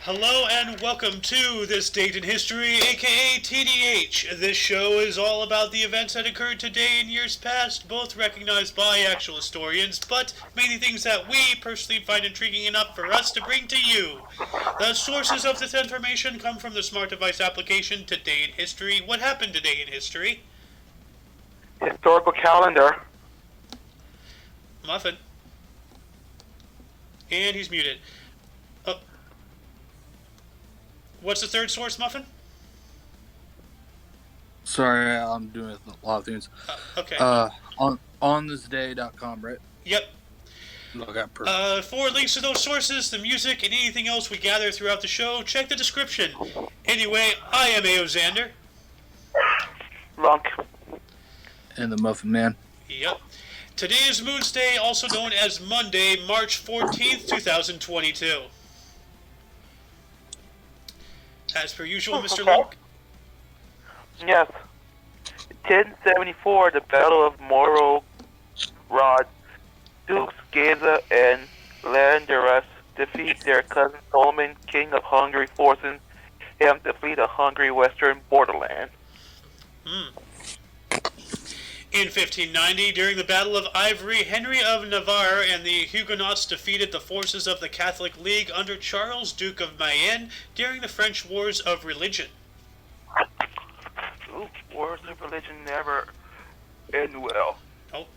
Hello and welcome to This Date in History, aka TDH. This show is all about the events that occurred today and years past, both recognized by actual historians, but mainly things that we personally find intriguing enough for us to bring to you. The sources of this information come from the smart device application Today in History. What happened today in history? Historical calendar. Muffin. And he's muted. Oh. What's the third source, Muffin? Sorry, I'm doing a lot of things. Okay. OnThisDay.com, right? Yep. Okay, perfect. For links to those sources, the music, and anything else we gather throughout the show, check the description. Anyway, I am A.O. Xander. Lunk. And the Muffin Man. Yep. Today is Moon's Day, also known as Monday, March 14th, 2022. As per usual, Mr. Lunk. Yes. 1074, the Battle of Morrell Rod. Dukes Gaza and Landaras defeat their cousin Solomon, king of Hungary, forcing him to flee the Hungary western borderland. In 1590, during the Battle of Ivry, Henry of Navarre and the Huguenots defeated the forces of the Catholic League under Charles, Duke of Mayenne, during the French Wars of Religion. Ooh, wars of religion never end well. Oh.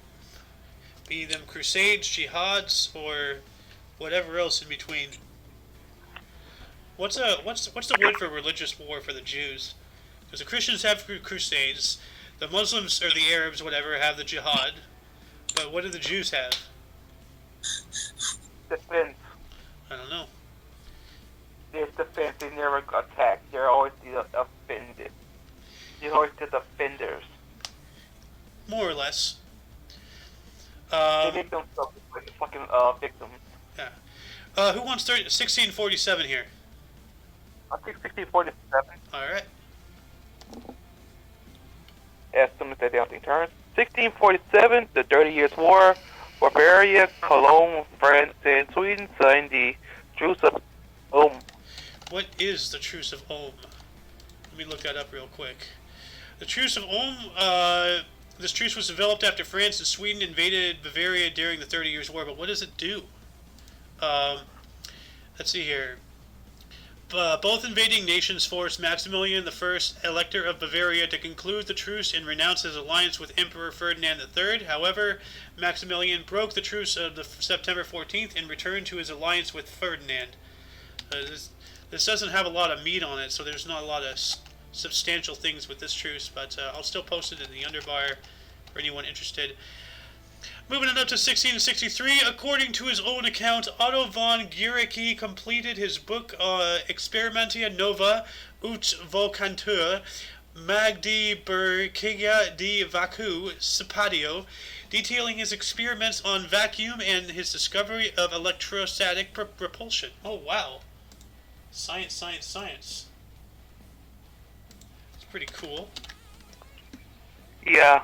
Be them crusades, jihads, or whatever else in between. What's the word for religious war for the Jews? Because the Christians have crusades, the Muslims or the Arabs, whatever, have the jihad. But what do the Jews have? Defense. I don't know. There's defense. They never attack. They're always the offended. They're always the defenders. More or less. They make themselves like fucking victims. Yeah. Who wants 1647 here? I think 1647. Alright. Estimates that down turns. 1647, the 30 Years' War. Bavaria, Cologne, France, and Sweden signed the Truce of Ulm. What is the Truce of Ulm? Let me look that up real quick. The Truce of Ulm, this truce was developed after France and Sweden invaded Bavaria during the 30 Years' War, but what does it do? Let's see here. Both invading nations forced Maximilian I, Elector of Bavaria, to conclude the truce and renounce his alliance with Emperor Ferdinand III. However, Maximilian broke the truce of the September 14th and returned to his alliance with Ferdinand. This doesn't have a lot of meat on it, so there's not a lot of substantial things with this truce, but I'll still post it in the underbar for anyone interested. Moving on up to 1663, according to his own account, Otto von Guericke completed his book Experimenta Nova ut Vocantur Magdi Berkiga di Vacu Sapadio, detailing his experiments on vacuum and his discovery of electrostatic propulsion. Oh, wow. Science, science, science. It's pretty cool. Yeah.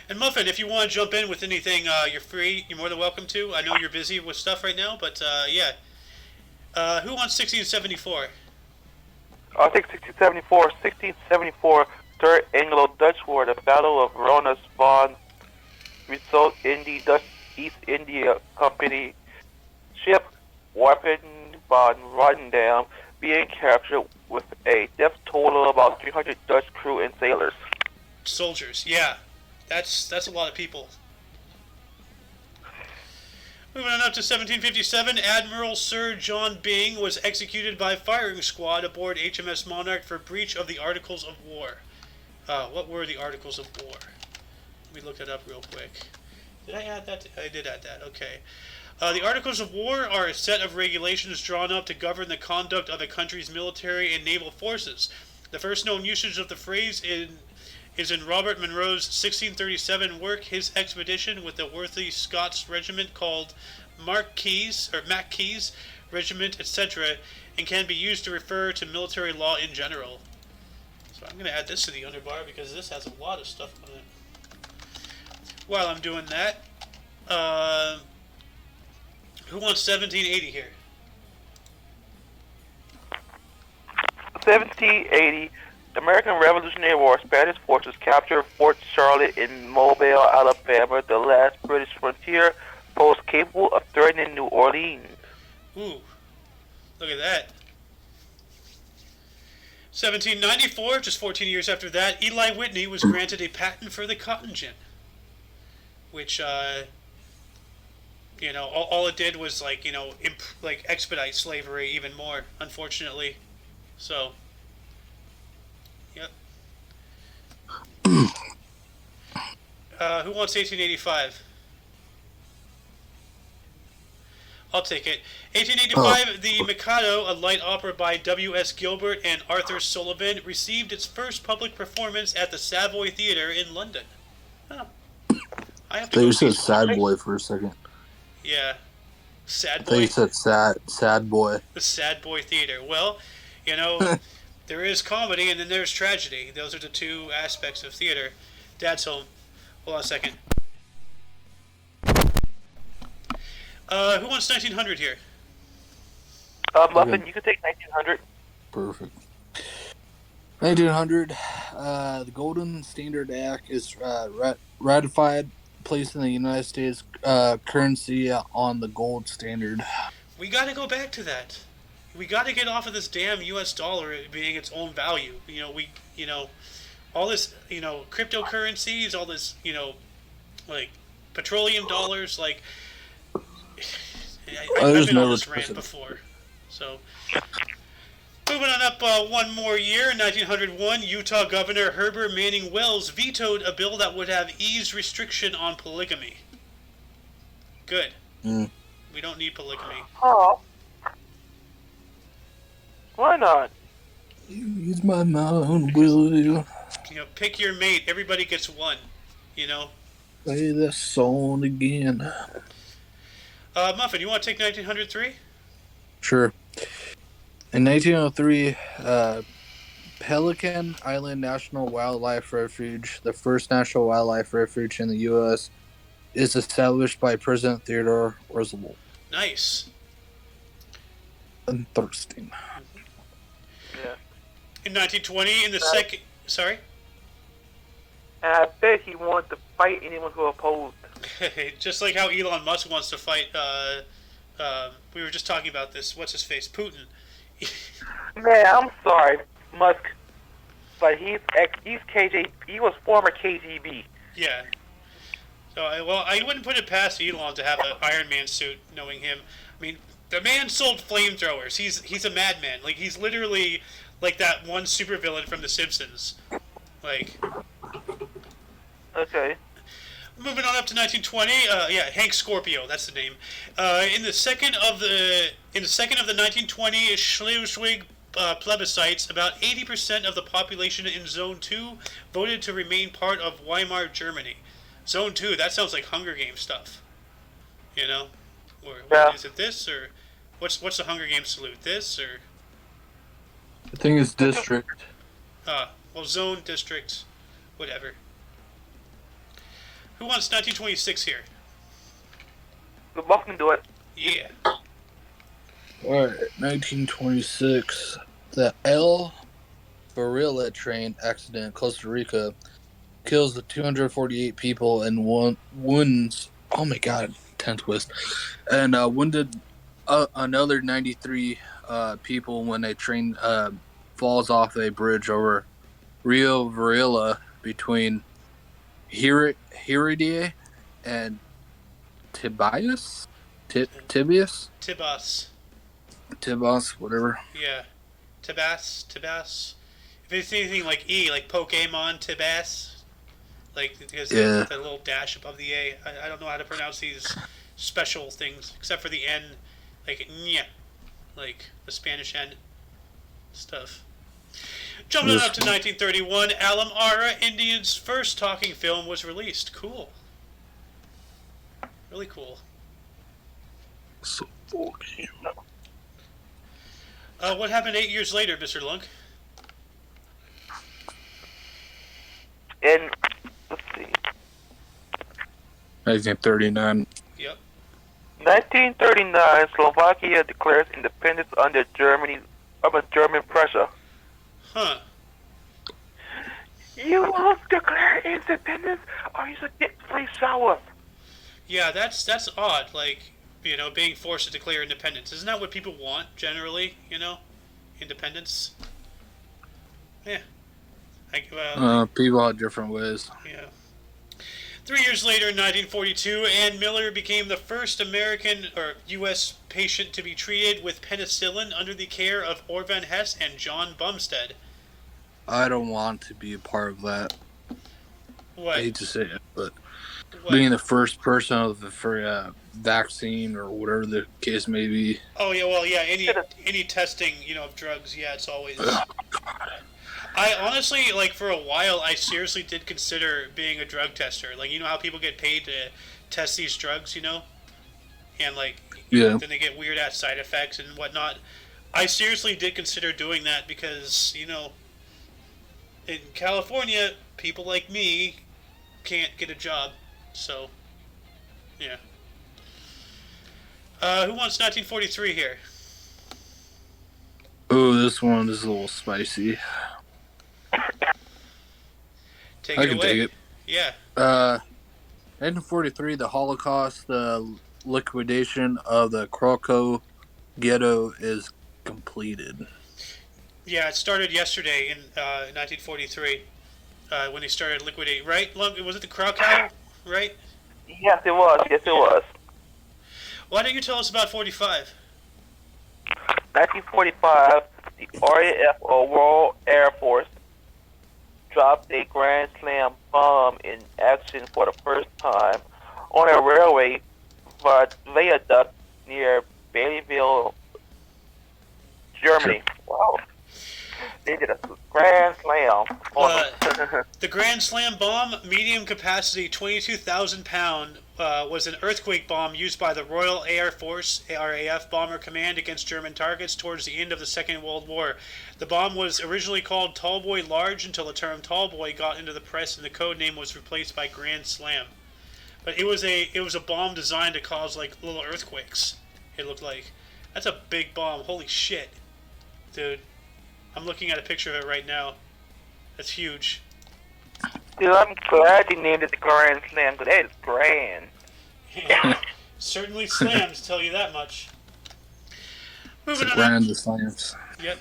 And Muffin, if you want to jump in with anything, you're free. You're more than welcome to. I know you're busy with stuff right now, but yeah. Who wants 1674? I think 1674, Third Anglo-Dutch War, the Battle of Ronus von result in the Dutch East India Company ship weapon von Rotterdam being captured with a death total of about 300 Dutch crew and sailors. Soldiers, yeah. That's a lot of people. Moving on up to 1757, Admiral Sir John Byng was executed by firing squad aboard HMS Monarch for breach of the Articles of War. What were the Articles of War? Let me look that up real quick. Did I add that? I did add that, okay. The Articles of War are a set of regulations drawn up to govern the conduct of a country's military and naval forces. The first known usage of the phrase is in Robert Monroe's 1637 work, His Expedition with the Worthy Scots Regiment, called Mackeys Regiment, etc., and can be used to refer to military law in general. So I'm going to add this to the underbar because this has a lot of stuff on it. While I'm doing that, who wants 1780 here? 1780, American Revolutionary War, Spanish forces captured Fort Charlotte in Mobile, Alabama, the last British frontier post capable of threatening New Orleans. Ooh, look at that. 1794, just 14 years after that, Eli Whitney was granted a patent for the cotton gin, which, all it did was expedite slavery even more, unfortunately. So, yep. Who wants 1885? I'll take it. 1885, The Mikado, a light opera by W.S. Gilbert and Arthur Sullivan, received its first public performance at the Savoy Theatre in London. Huh. I have to thought go you see said some sad more. boy for a second. Yeah. Sad I thought boy? you said sad boy. The Sad Boy Theater. Well, there is comedy and then there's tragedy. Those are the two aspects of theater. Dad's home. Hold on a second. Who wants 1900 here? Muffin, Okay. you can take 1900. Perfect. 1900, the Golden Standard Act is ratified, placing the United States currency on the gold standard. We got to go back to that. We got to get off of this damn U.S. dollar being its own value. All this, cryptocurrencies, all this, petroleum dollars, I've been on this rant before. So, moving on up one more year, in 1901, Utah Governor Herbert Manning Wells vetoed a bill that would have eased restriction on polygamy. Good. We don't need polygamy. Oh. Why not? Use my mind, will you? Pick your mate. Everybody gets one. Play this song again. Muffin, you want to take 1903? Sure. In 1903, Pelican Island National Wildlife Refuge, the first national wildlife refuge in the U.S., is established by President Theodore Roosevelt. Nice. Interesting. Yeah. In 1920, in the second... Sorry? And I bet he wanted to fight anyone who opposed. Just like how Elon Musk wants to fight... we were just talking about this. What's his face? Putin. Man, I'm sorry, Musk, but he's KJ. He was former KGB. Yeah. So, I wouldn't put it past Elon to have an Iron Man suit, knowing him. I mean, the man sold flamethrowers. He's a madman. He's literally like that one supervillain from The Simpsons. Okay. Moving on up to 1920, Hank Scorpio, that's the name. In the second of the 1920 Schleswig plebiscites, about 80% of the population in Zone 2 voted to remain part of Weimar Germany. Zone 2, that sounds like Hunger Games stuff. Or is it this, or what's the Hunger Games salute? This, or? I think it's district. Zone, district, whatever. Who wants 1926 here? The Buff can do it. Yeah. Alright, 1926. The El Barilla train accident in Costa Rica kills the 248 people and wounds. Oh my god, 10 twist. And wounded another 93 people when a train falls off a bridge over Rio Varela between Heredia and Tibias? Tibias? Tibas, whatever. Yeah. Tibas. If it's anything like E, like Pokemon, Tibas. Because the little dash above the A. I don't know how to pronounce these special things, except for the N, like Nya, like the Spanish N stuff. Jumping up to 1931, Alam-Ara, Indian's first talking film, was released. Cool. Really cool. So fucking. What happened 8 years later, Mr. Lunk? Let's see. 1939. Yep. 1939, Slovakia declares independence under German pressure. Huh. You will declare independence or you should get free showers. Yeah, that's odd. Like, being forced to declare independence. Isn't that what people want generally? Independence. Yeah. People have different ways. Yeah. 3 years later, in 1942, Ann Miller became the first American or U.S. patient to be treated with penicillin under the care of Orvan Hess and John Bumstead. I don't want to be a part of that. What? I hate to say it, but What? being the first person for vaccine or whatever the case may be. Oh yeah, well yeah. Any testing, of drugs, yeah, it's always. Oh, God. I honestly, like, for a while, I seriously did consider being a drug tester. Like, how people get paid to test these drugs, and like, Yeah. then they get weird ass side effects and whatnot. I seriously did consider doing that because, in California, people like me can't get a job. So, yeah. Who wants 1943 here? Oh, this one is a little spicy. Take I it can away. take it. Yeah. 1943, the Holocaust, the liquidation of the Krakow ghetto is completed. Yeah, it started yesterday in 1943 when they started liquidating. Right? Was it the Krakow? Right? Yes, it was. Yes, it was. Why don't you tell us about 45? 1945, the RAF, or Royal Air Force, dropped a Grand Slam bomb in action for the first time on a railway viaduct near Bayville, Germany. Wow. They did a Grand Slam. The Grand Slam bomb, medium capacity, 22,000 pound, was an earthquake bomb used by the Royal Air Force (RAF) Bomber Command against German targets towards the end of the Second World War. The bomb was originally called Tallboy Large until the term Tallboy got into the press and the code name was replaced by Grand Slam. But it was a bomb designed to cause like little earthquakes. It looked like. That's a big bomb. Holy shit, dude! I'm looking at a picture of it right now. That's huge. Dude, I'm glad you named it the Grand Slam, because that is grand. Certainly slams, tell you that much. Moving It's a on. grand defiance. Yep.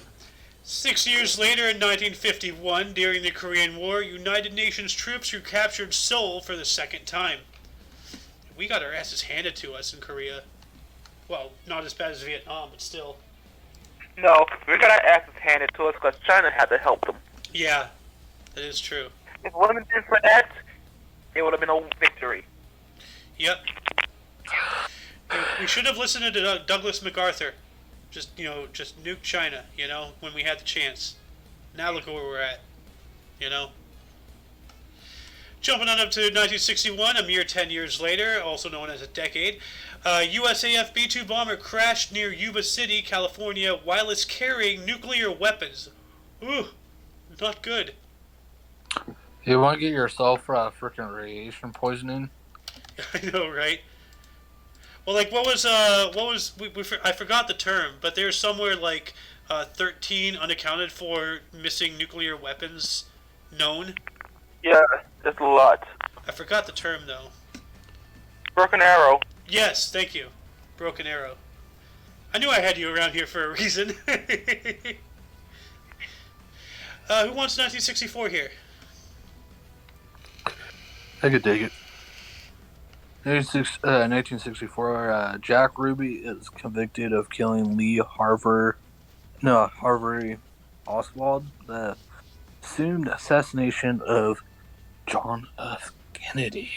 6 years later, in 1951, during the Korean War, United Nations troops recaptured Seoul for the second time. We got our asses handed to us in Korea. Well, not as bad as Vietnam, but still. No, we got our asses handed to us because China had to help them. Yeah, that is true. If it wouldn't have been for that, it would have been a victory. Yep. We should have listened to Douglas MacArthur. Just nuke China, when we had the chance. Now look at where we're at, Jumping on up to 1961, a mere 10 years later, also known as a decade, USAF B-2 bomber crashed near Yuba City, California, while it's carrying nuclear weapons. Ooh, not good. You want to get yourself freaking radiation poisoning? I know, right? Well, like, I forgot the term, but there's somewhere like 13 unaccounted for missing nuclear weapons known. Yeah, there's a lot. I forgot the term, though. Broken Arrow. Yes, thank you. Broken Arrow. I knew I had you around here for a reason. Who wants 1964 here? I could take it. 1964, Jack Ruby is convicted of killing Harvey Oswald, the assumed assassination of John F. Kennedy.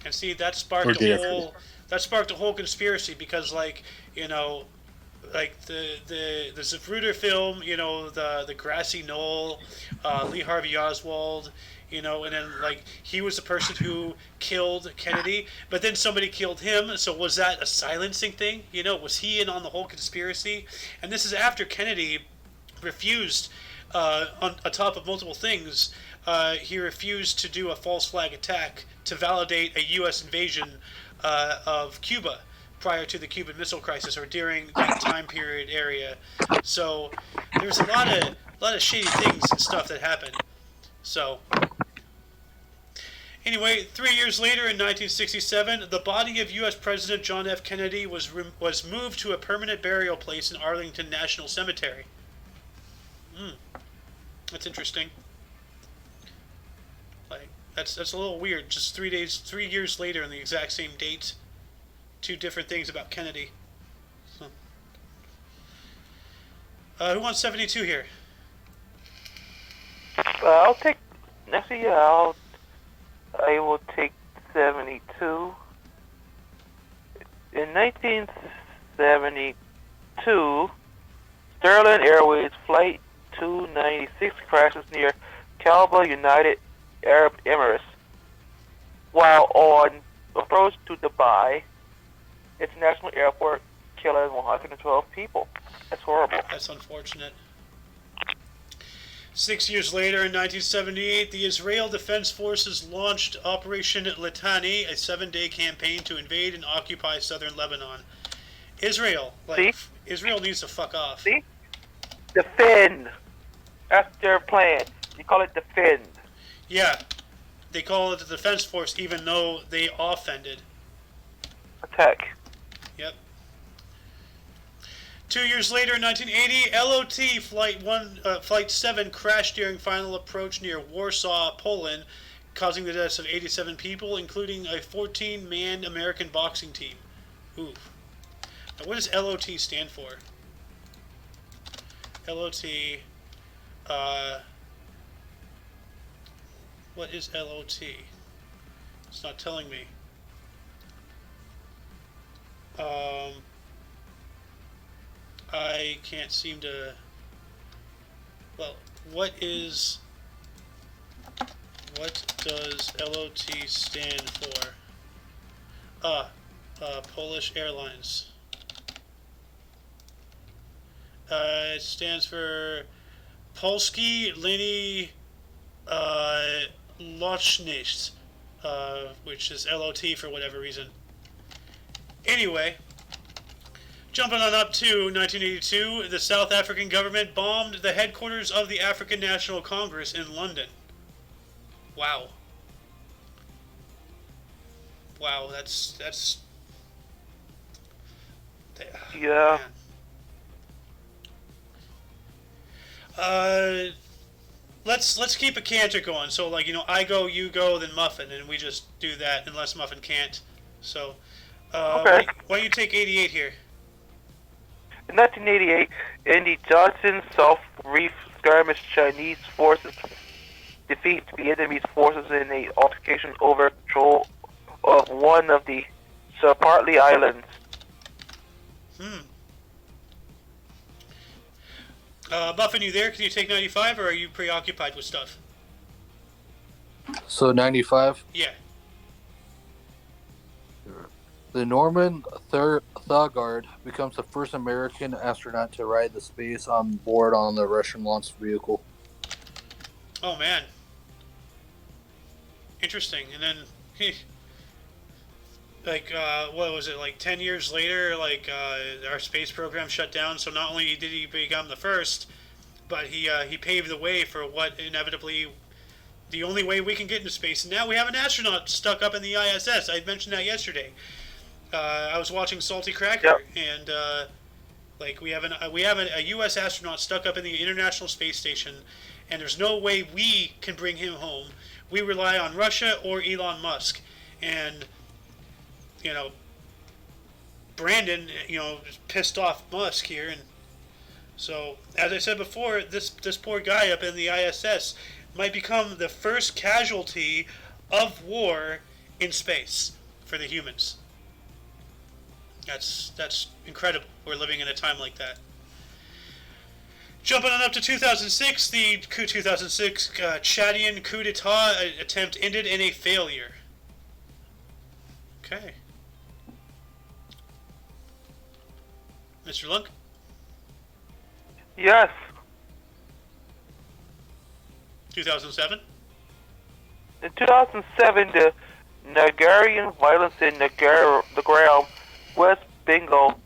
And see, that sparked a whole conspiracy because, like, like the Zapruder film, the grassy knoll, Lee Harvey Oswald, and then like he was the person who killed Kennedy, but then somebody killed him. So was that a silencing thing? Was he in on the whole conspiracy? And this is after Kennedy refused, on top of multiple things, he refused to do a false flag attack to validate a U.S. invasion of Cuba prior to the Cuban Missile Crisis or during that time period area. So there's a lot of shady things and stuff that happened. So anyway, 3 years later, in 1967, the body of U.S. President John F. Kennedy was moved to a permanent burial place in Arlington National Cemetery. That's interesting. Like that's a little weird. Just 3 years later, in the exact same date, two different things about Kennedy. So. Who wants 72 here? I'll take. Actually, yeah, I will take 72. In 1972, Sterling Airways Flight 296 crashes near Kalba, United Arab Emirates, while on approach to Dubai International Airport, killing 112 people. That's horrible. That's unfortunate. 6 years later, in 1978, the Israel Defense Forces launched Operation Litani, a 7-day campaign to invade and occupy southern Lebanon. Israel needs to fuck off. See? Defend. That's their plan. You call it defend. Yeah. They call it the Defense Force even though they offended. Attack. Yep. 2 years later, in 1980, LOT Flight 7 crashed during final approach near Warsaw, Poland, causing the deaths of 87 people, including a 14-man American boxing team. Ooh. Now, what does LOT stand for? LOT. What is LOT? It's not telling me. I can't seem to. Well, what does LOT stand for? Polish Airlines. It stands for Polski Linie Lotnicze, which is LOT for whatever reason. Anyway, jumping on up to 1982, the South African government bombed the headquarters of the African National Congress in London. Wow. Wow, that's Yeah. Man. Let's keep a canter going. So, like, I go, you go, then Muffin, and we just do that unless Muffin can't. So, Okay. why don't you take 88 here? In 1988, Andy Johnson South Reef skirmish Chinese forces defeat the enemy's forces in a altercation over control of one of the Spartley Islands. Muffin, you there? Can you take 95, or are you preoccupied with stuff? So 95. Yeah. The Norman Thurgard becomes the first American astronaut to ride the space on board on the Russian launch vehicle. Oh, man. Interesting. And then, what was it, 10 years later, our space program shut down, so not only did he become the first, but he paved the way for what inevitably the only way we can get into space. And now we have an astronaut stuck up in the ISS. I mentioned that yesterday. I was watching Salty Cracker, and we have a U.S. astronaut stuck up in the International Space Station, and there's no way we can bring him home. We rely on Russia or Elon Musk, and Brandon, is pissed off Musk here, and so as I said before, this poor guy up in the ISS might become the first casualty of war in space for the humans. That's incredible. We're living in a time like that. Jumping on up to 2006, the 2006 Chadian coup d'etat attempt ended in a failure. Okay. Mr. Lunk? Yes. 2007? In 2007, the Nigerian violence in Nigeria, West bingo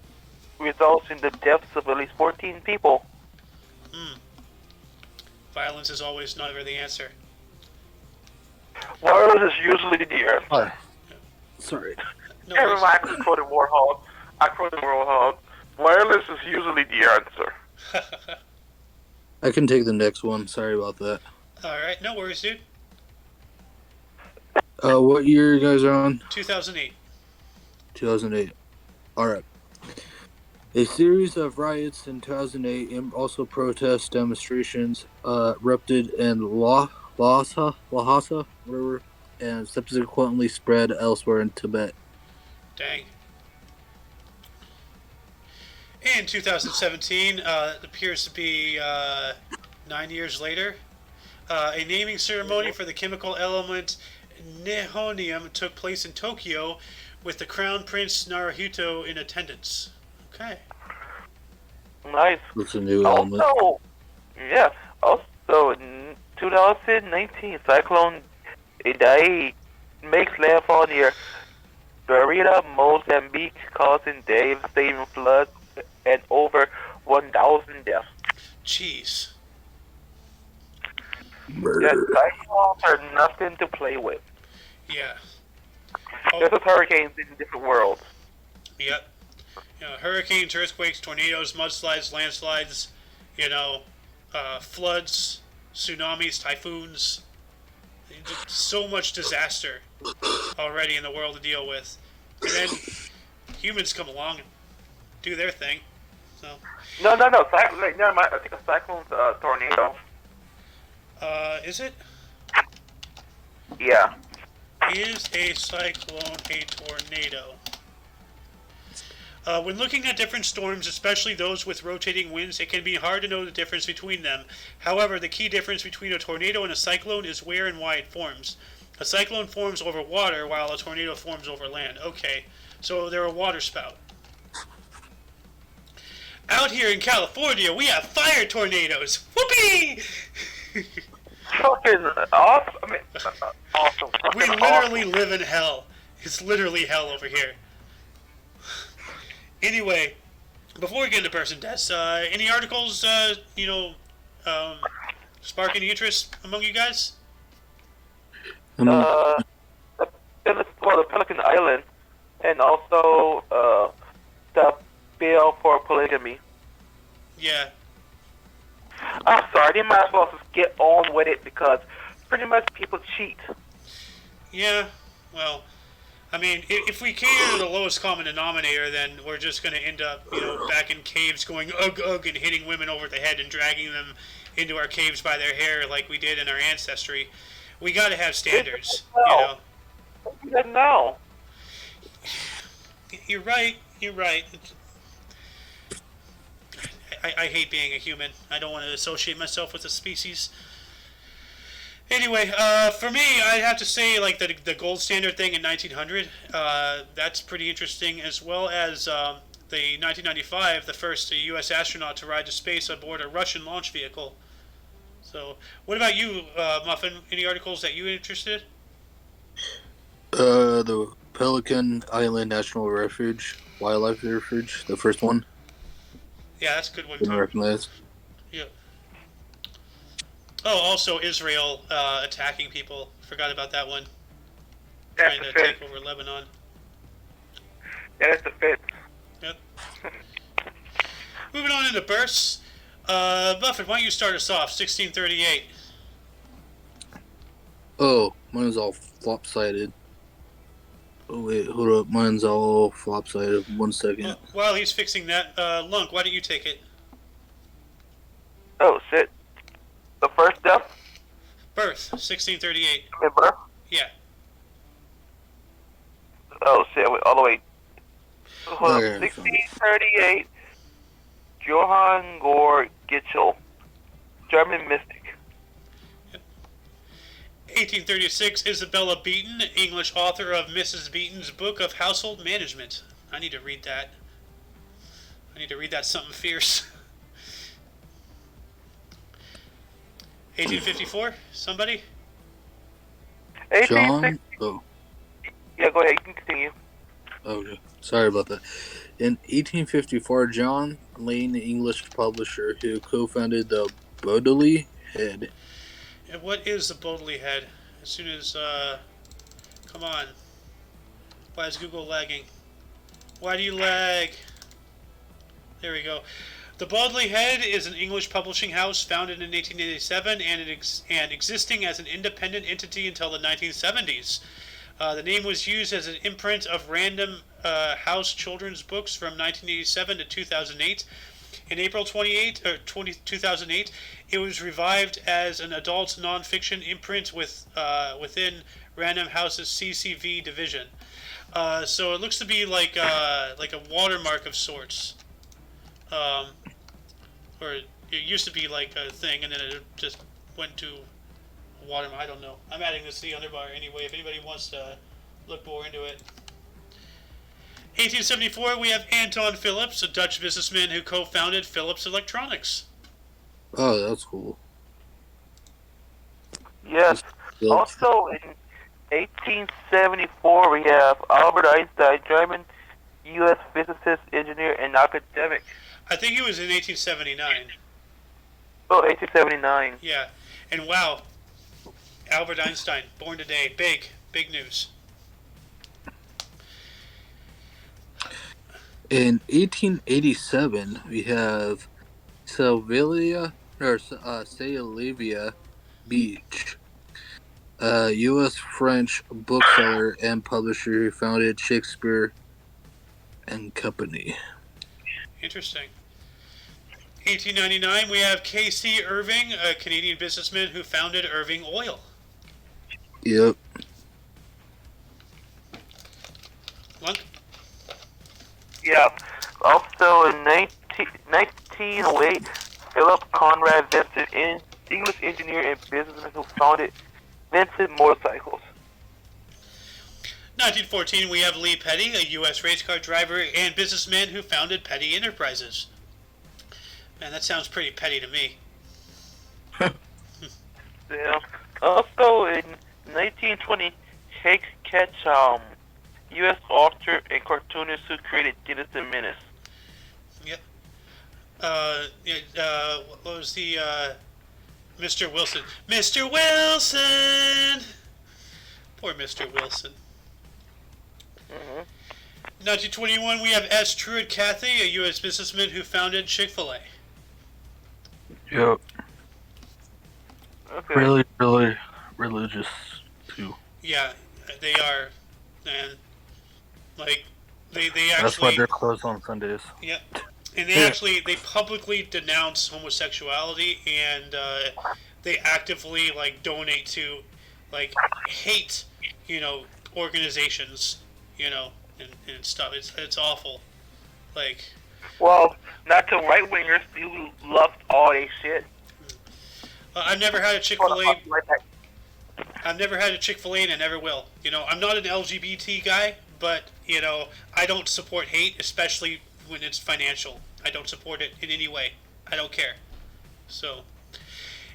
results in the deaths of at least 14 people. Violence is always never the answer. Wireless is usually the answer. Oh, sorry. No Never worries. mind, I quoted Warhol. Wireless is usually the answer. I can take the next one. Sorry about that. Alright, no worries, dude. What year you guys are on? 2008. 2008. Alright. A series of riots in 2008 and also protest demonstrations erupted in Lhasa, whatever, and subsequently spread elsewhere in Tibet. Dang. In 2017, it appears to be 9 years later, a naming ceremony for the chemical element nihonium took place in Tokyo with the Crown Prince Naruhito in attendance. Okay. Nice. That's a new element. Also in 2019, Cyclone Idai makes landfall near Bermuda, Mozambique, causing devastating floods and over 1,000 deaths. Jeez. Yes, cyclones are nothing to play with. Yeah. This is hurricanes in different worlds. Yep. Hurricanes, earthquakes, tornadoes, mudslides, landslides, floods, tsunamis, typhoons. So much disaster already in the world to deal with. And then humans come along and do their thing. So. No. Never mind. I think a cyclone's a tornado. Is it? Yeah. Is a cyclone a tornado? When looking at different storms, especially those with rotating winds, it can be hard to know the difference between them. However, the key difference between a tornado and a cyclone is where and why it forms. A cyclone forms over water, while a tornado forms over land. Okay, so they're a water spout. Out here in California, we have fire tornadoes. Whoopee! Fucking awesome. I mean, awesome. We literally live in hell. It's literally hell over here. Anyway, before we get into person deaths, any articles, spark any interest among you guys? The Pelican Island, and also the bill for polygamy. Yeah. I'm sorry, they might as well just get on with it because pretty much people cheat. Yeah, well, I mean, if we cater to the lowest common denominator, then we're just going to end up, back in caves going ugh ugh and hitting women over the head and dragging them into our caves by their hair like we did in our ancestry. We got to have standards, You didn't know. You're right. I hate being a human. I don't want to associate myself with a species. Anyway, for me, I'd have to say, like, the gold standard thing in 1900, that's pretty interesting, as well as the 1995, the first U.S. astronaut to ride to space aboard a Russian launch vehicle. So, what about you, Muffin? Any articles that you interested? The Pelican Island National Refuge, Wildlife Refuge, the first one. Yeah, that's a good one, Didn't too. recognize. Yep. Oh, also Israel attacking people. Forgot about that one. Trying to take over Lebanon. Yeah, that's a fit. Yep. Moving on into bursts. Buffett, why don't you start us off? 1638. Oh, mine's all flop-sided. Oh, wait, hold up. Mine's all flop-sided. 1 second. While he's fixing that, Lunk, why don't you take it? Oh, shit. The first death? Birth, 1638. In birth? Yeah. Oh, shit. Wait, all the way. Hold on. Okay, 1638. Johann Georg Gitschel, German mystic. 1836, Isabella Beeton, English author of Mrs. Beeton's Book of Household Management. I need to read that. Something fierce. 1854, somebody? 1860. John? Oh, Yeah, go ahead. You can continue. okay. Sorry about that. In 1854, John Lane, the English publisher who co-founded the Bodley Head. And what is the Bodley Head? As soon as, come on. Why is Google lagging? Why do you lag? There we go. The Bodley Head is an English publishing house founded in 1887 and existing as an independent entity until the 1970s. The name was used as an imprint of Random House children's books from 1987 to 2008. In April 2008, it was revived as an adult nonfiction imprint within Random House's CCV division. So it looks to be like a watermark of sorts. Or it used to be like a thing, and then it just went to watermark. I don't know. I'm adding this to the underbar anyway, if anybody wants to look more into it. 1874, we have Anton Philips, a Dutch businessman who co-founded Philips Electronics. Oh, that's cool. Yes. Also, in 1874, we have Albert Einstein, German U.S. physicist, engineer, and academic. I think he was in 1879. Oh, 1879. Yeah. And wow, Albert Einstein, born today. Big news. In 1887, we have Sylvia Beach, a U.S.-French bookseller and publisher who founded Shakespeare and Company. Interesting. 1899, we have K.C. Irving, a Canadian businessman who founded Irving Oil. Yep. Lunk? Yeah. Also, in 1908, Philip Conrad Vincent, English engineer and businessman who founded Vincent Motorcycles. 1914, we have Lee Petty, a U.S. race car driver and businessman who founded Petty Enterprises. Man, that sounds pretty petty to me. Yeah. Also, in 1920, Hank Ketchum, U.S. author and cartoonist who created Dennis the Menace. Yep. What was the, Mr. Wilson? Mr. Wilson! Poor Mr. Wilson. 1921, we have S. Truett Cathy, a U.S. businessman who founded Chick-fil-A. Yep. Okay. Really religious, too. Yeah, they are. And, like, they actually... That's why they're closed on Sundays. Yeah. And they publicly denounce homosexuality, and they actively, like, donate to, like, hate, organizations, and stuff. It's awful. Like... Well, not to right-wingers who love all they shit. I've never had a Chick-fil-A. I've never had a Chick-fil-A, and I never will. I'm not an LGBT guy, but, I don't support hate, especially when it's financial. I don't support it in any way. I don't care. So,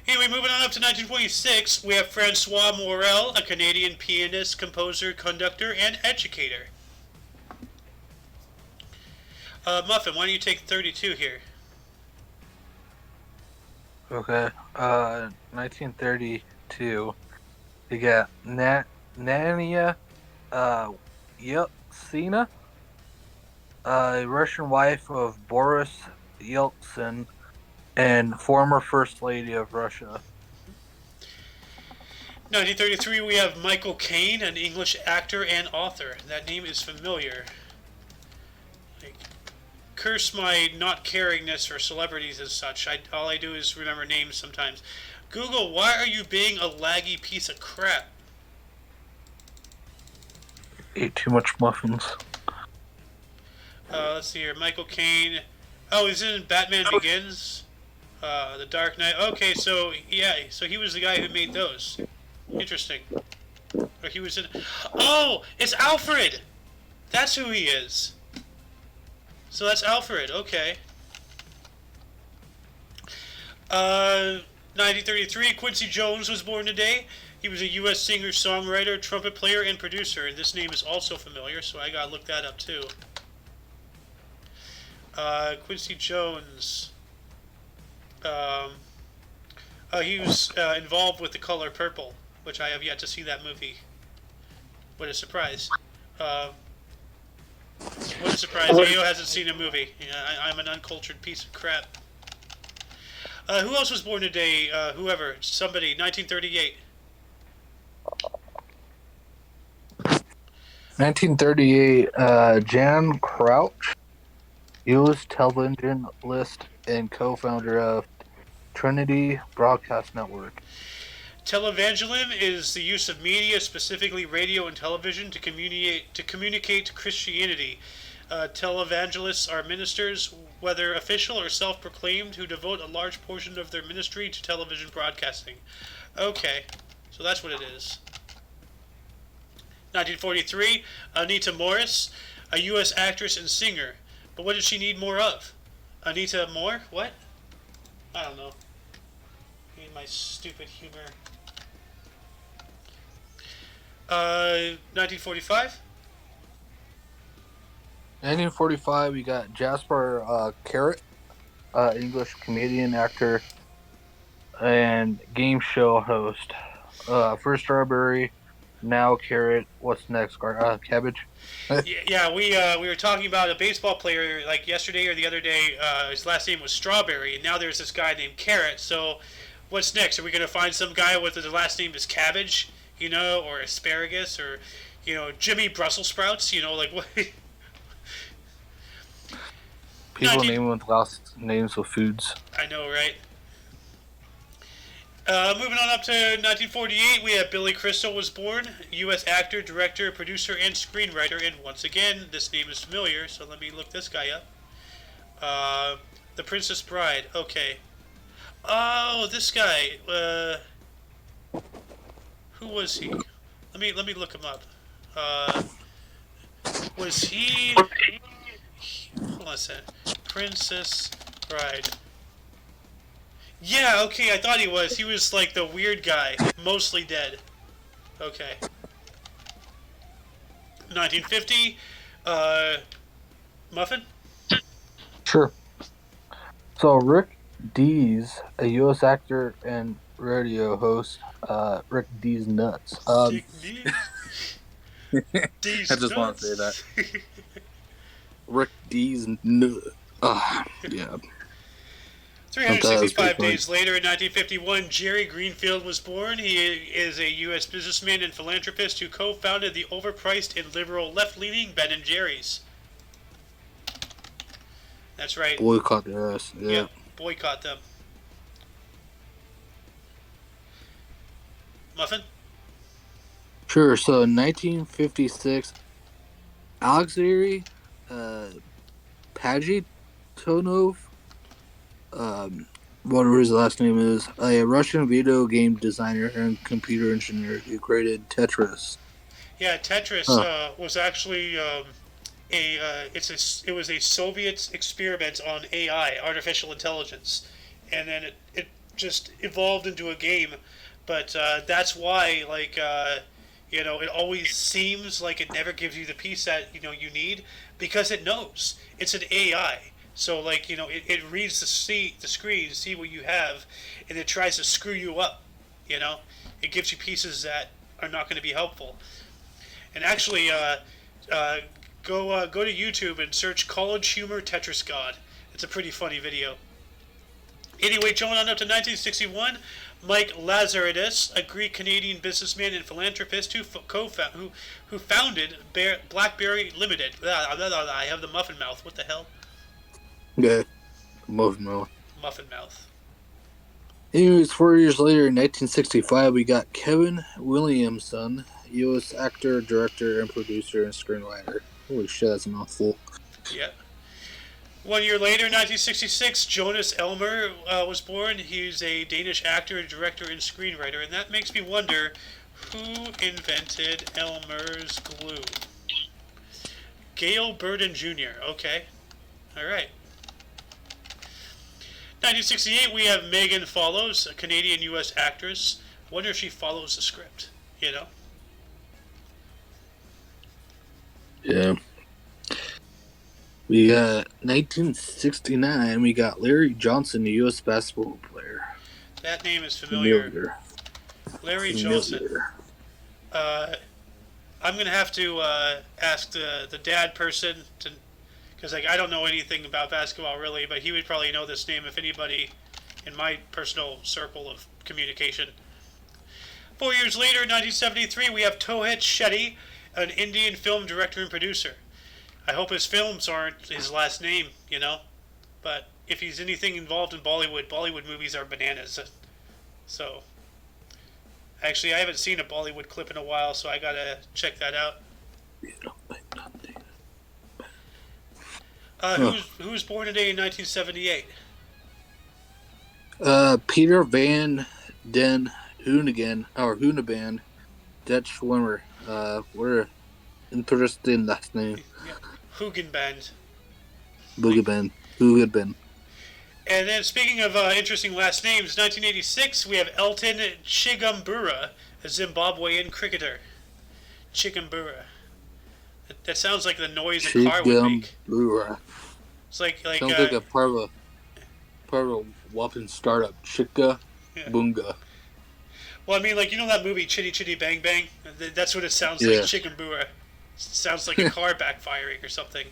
anyway, moving on up to 1926, we have Francois Morrell, a Canadian pianist, composer, conductor, and educator. Muffin, why don't you take 32 here? Okay. 1932. You got Nania Yeltsina, a Russian wife of Boris Yeltsin and former First Lady of Russia. 1933, we have Michael Caine, an English actor and author. That name is familiar. Curse my not caringness for celebrities and such. All I do is remember names sometimes. Google, why are you being a laggy piece of crap? Ate too much muffins. Let's see here. Michael Caine. Oh, he's in Batman Begins. The Dark Knight. Okay, so he was the guy who made those. Interesting. Or he was in... Oh, it's Alfred! That's who he is. So that's Alfred, okay. 1933, Quincy Jones was born today. He was a U.S. singer, songwriter, trumpet player, and producer. And this name is also familiar, so I gotta look that up too. Quincy Jones. Um, he was involved with The Color Purple, which I have yet to see that movie. What a surprise. Uh, what a surprise. AO hasn't seen a movie. I'm an uncultured piece of crap. Who else was born today? Whoever. Somebody. 1938. 1938, Jan Crouch, U.S. televangelist and co-founder of Trinity Broadcast Network. Televangelism is the use of media, specifically radio and television, to communicate Christianity. Televangelists are ministers, whether official or self-proclaimed, who devote a large portion of their ministry to television broadcasting. Okay, so that's what it is. 1943, Anita Morris, a U.S. actress and singer. But what did she need more of? Anita Moore? What? I don't know. In my stupid humor. 1945? 1945, we got Jasper Carrot, English comedian, actor, and game show host. First Strawberry, now Carrot. What's next? Cabbage. Yeah, we were talking about a baseball player like yesterday or the other day. His last name was Strawberry, and now there's this guy named Carrot. So, what's next? Are we gonna find some guy with his last name is Cabbage, or asparagus, or Jimmy Brussels sprouts? Like what? People 19... name with last names of foods. I know, right? Moving on up to 1948, we have Billy Crystal was born, U.S. actor, director, producer, and screenwriter. And once again, this name is familiar, so let me look this guy up. The Princess Bride. Okay. Oh, this guy. Who was he? Let me look him up. Was he? Hold on a second. Princess Bride. Yeah, okay, I thought he was. He was like the weird guy, mostly dead. Okay. 1950, Muffin? Sure. So Rick Dees, a U.S. actor and radio host. Rick Dees nuts. Dick Dees? Dees I just want to say that. Rick Dees nuts. Yeah. 365 days later, in 1951, Jerry Greenfield was born. He is a U.S. businessman and philanthropist who co-founded the overpriced and liberal left-leaning Ben & Jerry's. That's right. Boycott their ass. Yeah. Yep, boycott them. Muffin? Sure. So in 1956, Alexei Pajitonov, whatever his last name is, a Russian video game designer and computer engineer who created Tetris. Yeah, Tetris was actually it was a Soviet experiment on AI, artificial intelligence, and then it just evolved into a game. But that's why, it always seems like it never gives you the piece that you need, because it knows it's an AI. So it reads the screen, see what you have, and it tries to screw you up. It gives you pieces that are not going to be helpful. And actually, go to YouTube and search "College Humor Tetris God." It's a pretty funny video. Anyway, going on up to 1961, Mike Lazaridis, a Greek-Canadian businessman and philanthropist who founded BlackBerry Limited. I have the muffin mouth. What the hell? Yeah, muffin mouth. Muffin mouth. Anyways, 4 years later, in 1965, we got Kevin Williamson, U.S. actor, director, and producer and screenwriter. Holy shit, that's a mouthful. Yeah. 1 year later, 1966, Jonas Elmer was born. He's a Danish actor, director, and screenwriter, and that makes me wonder, who invented Elmer's glue? Gail Burden Jr. Okay. All right. 1968, we have Megan Follows, a Canadian U.S. actress. Wonder if she follows the script, Yeah. We got 1969. We got Larry Johnson, the U.S. basketball player. That name is familiar. Familiar. Larry Johnson. I'm gonna have to ask the dad person to, because like I don't know anything about basketball really, but he would probably know this name if anybody in my personal circle of communication. 4 years later, in 1973, we have Tohet Shetty, an Indian film director and producer. I hope his films aren't his last name, you know. But if he's anything involved in Bollywood, Bollywood movies are bananas. So, actually, I haven't seen a Bollywood clip in a while, so I gotta check that out. Who was born today in 1978? Peter Van Den Hoonigan, Dutch swimmer. What an interesting last name. Yeah. Hugenband. Hugenband. And then, speaking of interesting last names, 1986, we have Elton Chigumbura, a Zimbabwean cricketer. Chigumbura. That sounds like the noise a car would make. It's like sounds like a part of a whopping startup. Chicka Bunga. Well, I mean, like, you know that movie Chitty Chitty Bang Bang? That's what it sounds like. Chigumbura. It sounds like a car backfiring or something.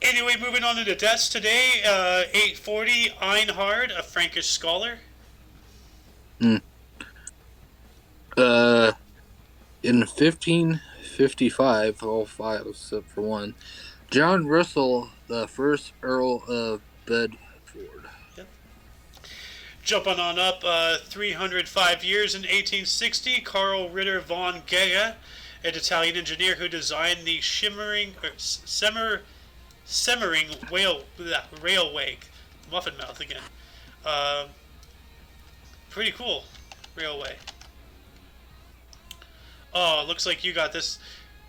Anyway, moving on to the deaths today. 840, Einhard, a Frankish scholar. In 1555, all five except for one, John Russell, the first Earl of Bedford. Yep. Jumping on up 305 years in 1860, Carl Ritter von Gega, an Italian engineer who designed the Semmering railway. Muffin mouth again. Pretty cool railway. Oh, looks like you got this.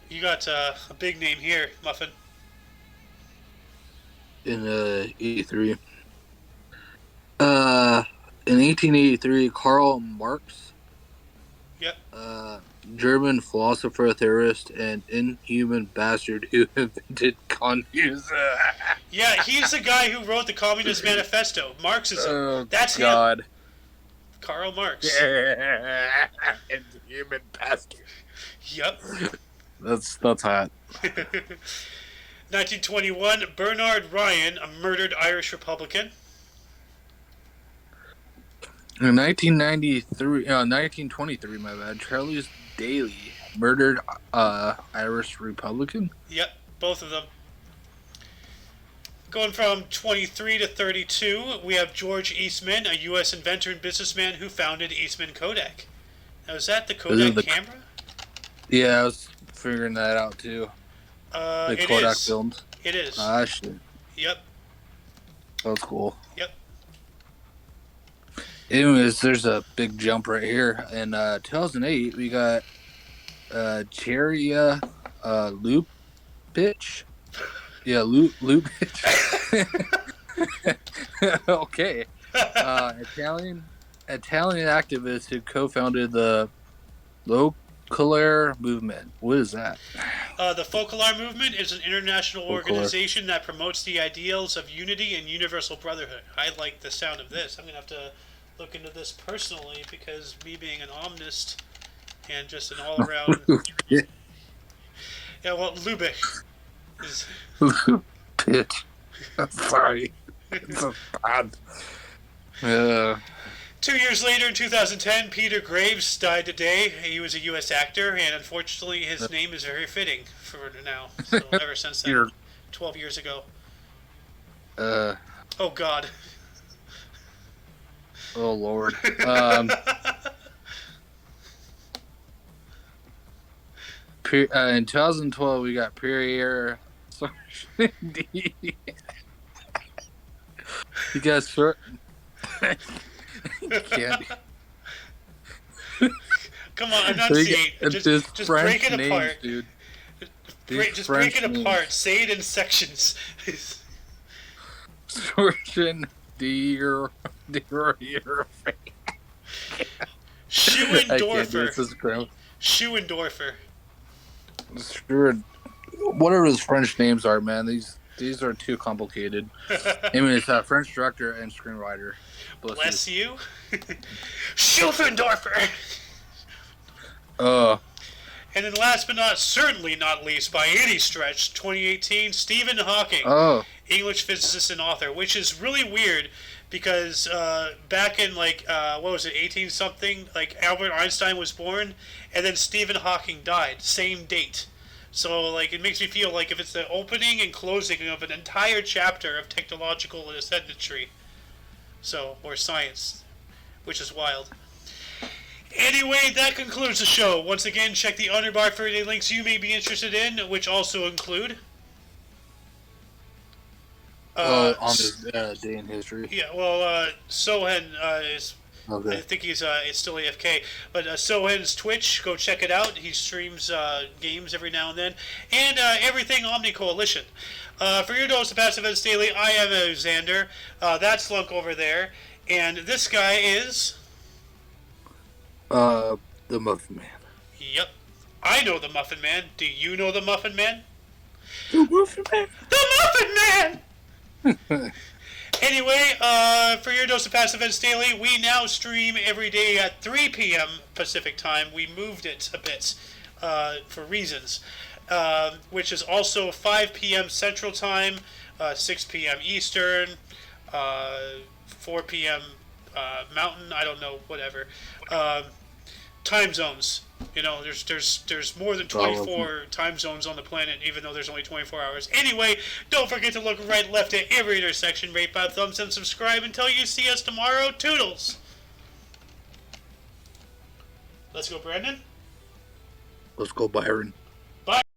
You got a big name here, Muffin. In 83. In 1883, Karl Marx. Yep. German philosopher, theorist, and inhuman bastard who invented communism. Yeah, he's the guy who wrote the Communist Manifesto. Marxism. That's God. him. Karl Marx. Inhuman bastard. Yep. That's hot. 1921, Bernard Ryan, a murdered Irish Republican. In 1923, my bad, Charles Daly, murdered Irish Republican. Yep, both of them. Going from 23 to 32, we have George Eastman, a U.S. inventor and businessman who founded Eastman Kodak. Now, is that the Kodak camera? Yeah, I was figuring that out too. The Kodak films. It is. Ah, shit. Yep. That was cool. Yep. Anyways, there's a big jump right here. In 2008, we got Cheria Lupich. Yeah, Lupich. Okay. Italian activist who co-founded the Focolare movement. What is that? The Focolare movement is an international organization that promotes the ideals of unity and universal brotherhood. I like the sound of this. I'm going to have to look into this personally because me being an omnist and just an all-around... Yeah, well, Lubich is... Lupich. I'm sorry. It's so bad. 2 years later, in 2010, Peter Graves died today. He was a U.S. actor, and unfortunately, his name is very fitting for now. So ever since then, 12 years ago. Oh God. Oh Lord. In 2012, we got Pierre. You guys short. Can't. Come on, enunciate. Just break it apart, dude. Just break it apart. Say it in sections. Sortion Schuendorfer. Schuendorfer. Sure. Whatever his French names are, man, these are too complicated. I mean, it's a French director and screenwriter. Bless you. Schulfendorfer! Uh, And then last but certainly not least, by any stretch, 2018, Stephen Hawking, oh, English physicist and author, which is really weird because back in what was it, 18 something, like Albert Einstein was born, and then Stephen Hawking died, same date. So like it makes me feel like if it's the opening and closing of an entire chapter of technological ascendancy, or science, which is wild. Anyway, that concludes the show. Once again, check the underbar for any links you may be interested in, which also include on this day in history. Yeah, well, Sohen is. Okay. I think he's still AFK, but Sohen's Twitch, go check it out. He streams games every now and then, and everything Omni Coalition. For your dose of Passive Events Daily, I am Xander. That's Lunk over there, and this guy is. The Muffin Man. Yep, I know the Muffin Man. Do you know the Muffin Man? The Muffin Man. The Muffin Man. Anyway, for your dose of Passive Events Daily, we now stream every day at 3 p.m. Pacific Time. We moved it a bit for reasons, which is also 5 p.m. Central Time, 6 p.m. Eastern, 4 p.m. Mountain. I don't know, whatever. Time zones. You know, there's more than 24 time zones on the planet, even though there's only 24 hours. Anyway, don't forget to look right, left at every intersection, rate 5 thumbs, and subscribe until you see us tomorrow. Toodles! Let's go, Brandon. Let's go, Byron. Bye.